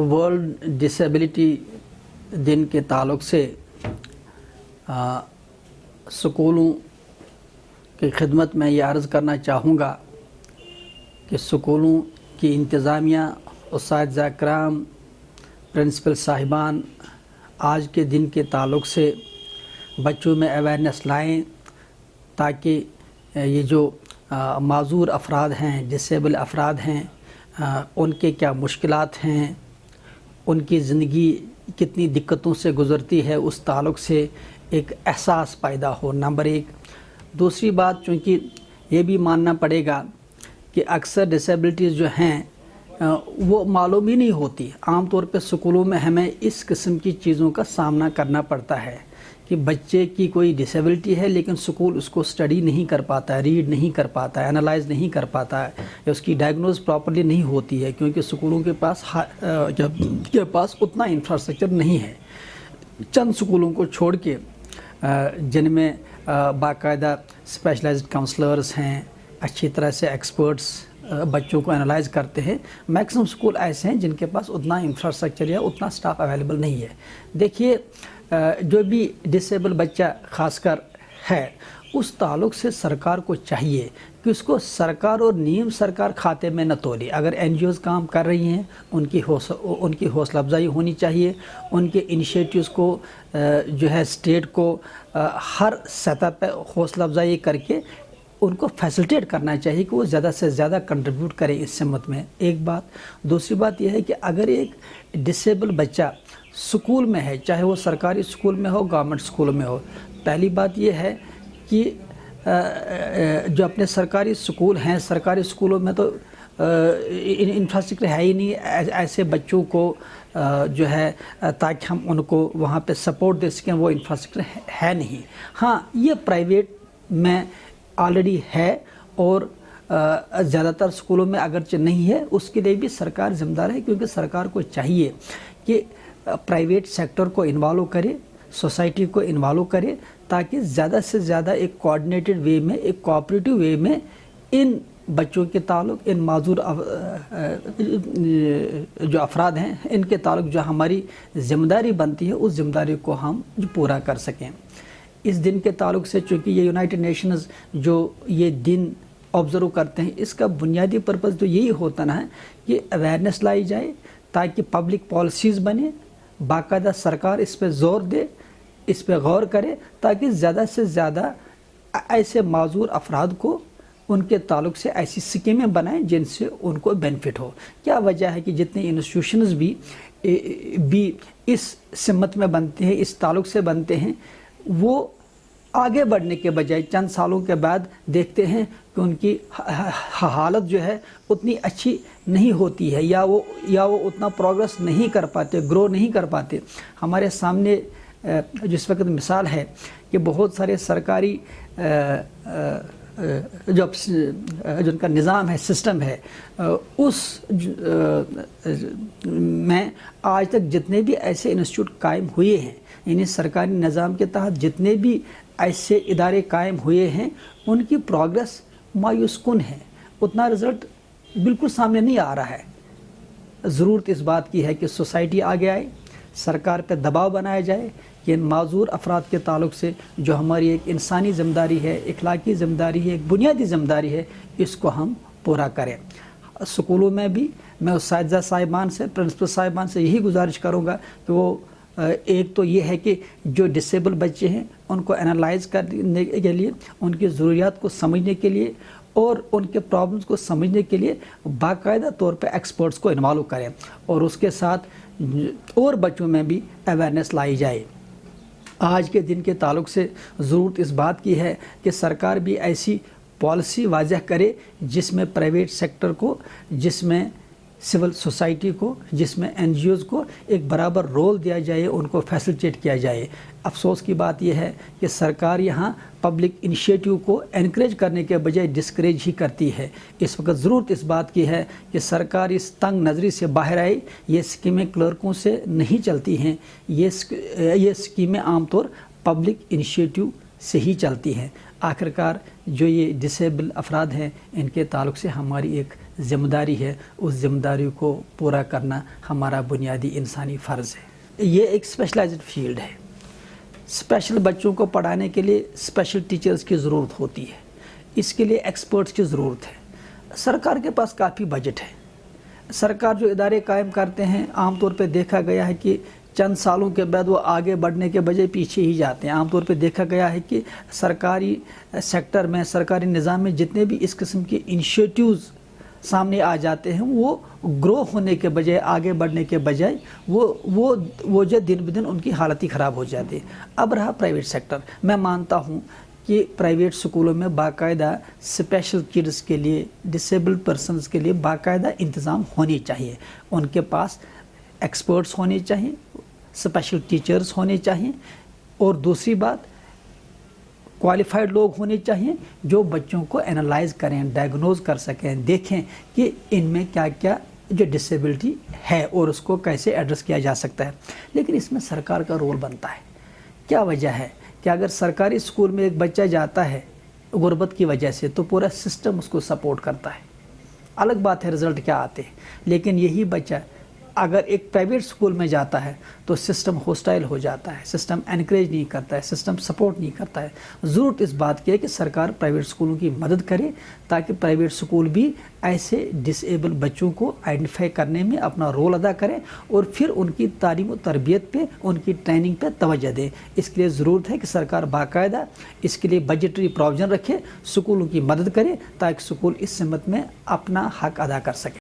World disability दिन के ताल्लुक़ से स्कूलों की खिदमत में ये अर्ज़ करना चाहूँगा कि स्कूलों की इंतज़ामिया, उस्ताद कराम, प्रिंसिपल साहिबान आज के दिन के ताल्लुक़ से बच्चों में अवेयरनेस लाएँ ताकि ये जो माज़ूर अफराद हैं, डिसेबल अफराद हैं, उनके क्या मुश्किलात हैं, उनकी ज़िंदगी कितनी दिक्कतों से गुज़रती है, उस ताल्लुक़ से एक एहसास पैदा हो, नंबर एक। दूसरी बात, चूँकि ये भी मानना पड़ेगा कि अक्सर डिसेबिलिटीज़ जो हैं वो मालूम ही नहीं होती। आम तौर पे स्कूलों में हमें इस किस्म की चीज़ों का सामना करना पड़ता है कि बच्चे की कोई डिसेबिलिटी है लेकिन स्कूल उसको स्टडी नहीं कर पाता है, रीड नहीं कर पाता है, एनालाइज नहीं कर पाता है, या उसकी डायग्नोज प्रॉपर्ली नहीं होती है, क्योंकि स्कूलों के पास उतना इंफ्रास्ट्रक्चर नहीं है। चंद स्कूलों को छोड़ के जिनमें बाकायदा स्पेशलाइज्ड काउंसलर्स हैं, अच्छी तरह से एक्सपर्ट्स बच्चों को एनालाइज करते हैं, मैक्सिमम स्कूल ऐसे हैं जिनके पास उतना इंफ्रास्ट्रक्चर या उतना स्टाफ अवेलेबल नहीं है। देखिए, जो भी डिसेबल बच्चा खासकर है, उस ताल्लुक़ से सरकार को चाहिए कि उसको सरकार और नीम सरकार खाते में न तोले। अगर NGOs काम कर रही हैं, उनकी हौसला अफजाई होनी चाहिए, उनके इनिशिएटिव्स को जो है स्टेट को हर सतह पर हौसला अफजाई करके उनको फैसिलिटेट करना चाहिए कि वो ज़्यादा से ज़्यादा कंट्रीब्यूट करें इस सिमत में। एक बात। दूसरी बात यह है कि अगर एक डिसेबल बच्चा स्कूल में है, चाहे वो सरकारी स्कूल में हो, गवर्नमेंट स्कूल में हो, पहली बात यह है कि जो अपने सरकारी स्कूल हैं, सरकारी स्कूलों में तो इंफ्रास्ट्रक्चर है ही नहीं ऐसे बच्चों को जो है ताकि हम उनको वहाँ पे सपोर्ट दे सकें, वो इंफ्रास्ट्रक्चर है नहीं। हाँ, ये प्राइवेट में ऑलरेडी है और ज़्यादातर स्कूलों में अगरचे नहीं है, उसके लिए भी सरकार ज़िम्मेदार है, क्योंकि सरकार को चाहिए कि प्राइवेट सेक्टर को इन्वॉल्व करे, सोसाइटी को इन्वॉल्व करे, ताकि ज़्यादा से ज़्यादा एक कोऑर्डिनेटेड वे में, एक कोऑपरेटिव वे में इन बच्चों के ताल्लुक़, इन माजूर जो अफराद हैं, इनके ताल्लुक़ जो हमारी ज़िम्मेदारी बनती है, उस ज़िम्मेदारी को हम पूरा कर सकें। इस दिन के ताल्लुक़ से, चूँकि ये यूनाइटेड नेशंस जो ये दिन ऑब्ज़र्व करते हैं, इसका बुनियादी पर्पज़ तो यही होता ना है कि अवेयरनेस लाई जाए ताकि पब्लिक पॉलिसीज़ बने, बाकायदा सरकार इस पर ज़ोर दे, इस पर गौर करे, ताकि ज़्यादा से ज़्यादा ऐसे माजूर अफराद को उनके ताल्लुक़ से ऐसी स्कीमें बनाएं जिनसे उनको बेनिफिट हो। क्या वजह है कि जितने इंस्टीट्यूशंस भी इस सिमत में बनते हैं, इस ताल्लुक़ से बनते हैं, वो आगे बढ़ने के बजाय चंद सालों के बाद देखते हैं कि उनकी हालत जो है उतनी अच्छी नहीं होती है, या वो उतना प्रोग्रेस नहीं कर पाते, ग्रो नहीं कर पाते। हमारे सामने जिस वक्त मिसाल है कि बहुत सारे सरकारी जो उनका निज़ाम है, सिस्टम है, उस में आज तक जितने भी ऐसे इंस्टीट्यूट कायम हुए हैं, यानी सरकारी निज़ाम के तहत जितने भी ऐसे इदारे कायम हुए हैं, उनकी प्रोग्रेस मायूस कुन है, उतना रिज़ल्ट बिल्कुल सामने नहीं आ रहा है। ज़रूरत इस बात की है कि सोसाइटी आगे आए, सरकार पर दबाव बनाया जाए कि इन माजूर अफराद के ताल्लुक़ से जो हमारी एक इंसानी ज़िम्मेदारी है, इखलाकी ज़िम्मेदारी है, एक बुनियादी ज़िम्मेदारी है, इसको हम पूरा करें। स्कूलों में भी मैं उस्ताद साहिबान से, प्रिंसिपल साहिबान से यही गुजारिश करूँगा कि वो एक तो ये है कि जो डिसेबल बच्चे हैं उनको एनालाइज करने के लिए, उनकी ज़रूरियात को समझने के लिए और उनके प्रॉब्लम्स को समझने के लिए बाकायदा तौर पे एक्सपर्ट्स को इन्वॉल्व करें, और उसके साथ और बच्चों में भी अवेयरनेस लाई जाए। आज के दिन के ताल्लुक़ से ज़रूरत इस बात की है कि सरकार भी ऐसी पॉलिसी वाज़ह करे जिसमें प्राइवेट सेक्टर को, जिसमें सिविल सोसाइटी को, जिसमें NGOs को एक बराबर रोल दिया जाए, उनको फैसिलिटेट किया जाए। अफसोस की बात यह है कि सरकार यहाँ पब्लिक इनिशिएटिव को एनकरेज करने के बजाय डिस्करेज ही करती है। इस वक्त ज़रूरत इस बात की है कि सरकार इस तंग नज़री से बाहर आए। ये स्कीमें क्लर्कों से नहीं चलती हैं, ये स्कीमें आमतौर पब्लिक इनिशिएटिव سے ہی چلتی ہیں۔ آخرکار جو یہ ڈسیبل افراد ہیں ان کے تعلق سے ہماری ایک ذمہ داری ہے، اس ذمہ داری کو پورا کرنا ہمارا بنیادی انسانی فرض ہے۔ یہ ایک اسپیشلائزڈ فیلڈ ہے۔ اسپیشل بچوں کو پڑھانے کے لیے اسپیشل ٹیچرز کی ضرورت ہوتی ہے، اس کے لیے ایکسپرٹس کی ضرورت ہے۔ سرکار کے پاس کافی بجٹ ہے۔ سرکار جو ادارے قائم کرتے ہیں عام طور پہ دیکھا گیا ہے کہ چند سالوں کے بعد وہ آگے بڑھنے کے بجائے پیچھے ہی جاتے ہیں۔ عام طور پہ دیکھا گیا ہے کہ سرکاری سیکٹر میں، سرکاری نظام میں جتنے بھی اس قسم کے انیشیٹیوز سامنے آ جاتے ہیں وہ گرو ہونے کے بجائے، آگے بڑھنے کے بجائے وہ جو دن بدن ان کی حالت ہی خراب ہو جاتی ہے۔ اب رہا پرائیویٹ سیکٹر، میں مانتا ہوں کہ پرائیویٹ سکولوں میں باقاعدہ اسپیشل کڈس کے لیے، ڈسیبل پرسنز کے لیے باقاعدہ انتظام ہونے چاہیے۔ ان کے پاس ایکسپرٹس ہونے چاہیے، اسپیشل ٹیچرز ہونے چاہیے، اور دوسری بات کوالیفائڈ لوگ ہونے چاہیے جو بچوں کو انالائز کریں، ڈائگنوز کر سکیں، دیکھیں کہ ان میں کیا کیا جو ڈسیبلٹی ہے اور اس کو کیسے ایڈریس کیا جا سکتا ہے۔ لیکن اس میں سرکار کا رول بنتا ہے۔ کیا وجہ ہے کہ اگر سرکاری اسکول میں ایک بچہ جاتا ہے غربت کی وجہ سے تو پورا سسٹم اس کو سپورٹ کرتا ہے، الگ بات ہے رزلٹ کیا آتے ہیں، لیکن یہی بچہ اگر ایک پرائیویٹ سکول میں جاتا ہے تو سسٹم ہوسٹائل ہو جاتا ہے، سسٹم انکریج نہیں کرتا ہے، سسٹم سپورٹ نہیں کرتا ہے۔ ضرورت اس بات کی ہے کہ سرکار پرائیویٹ سکولوں کی مدد کرے تاکہ پرائیویٹ سکول بھی ایسے ڈس ایبل بچوں کو آئیڈینٹیفائی کرنے میں اپنا رول ادا کریں اور پھر ان کی تعلیم و تربیت پہ، ان کی ٹریننگ پہ توجہ دیں۔ اس کے لیے ضرورت ہے کہ سرکار باقاعدہ اس کے لیے بجٹری پروویژن رکھے، سکولوں کی مدد کرے تاکہ سکول اس سمت میں اپنا حق ادا کر سکے۔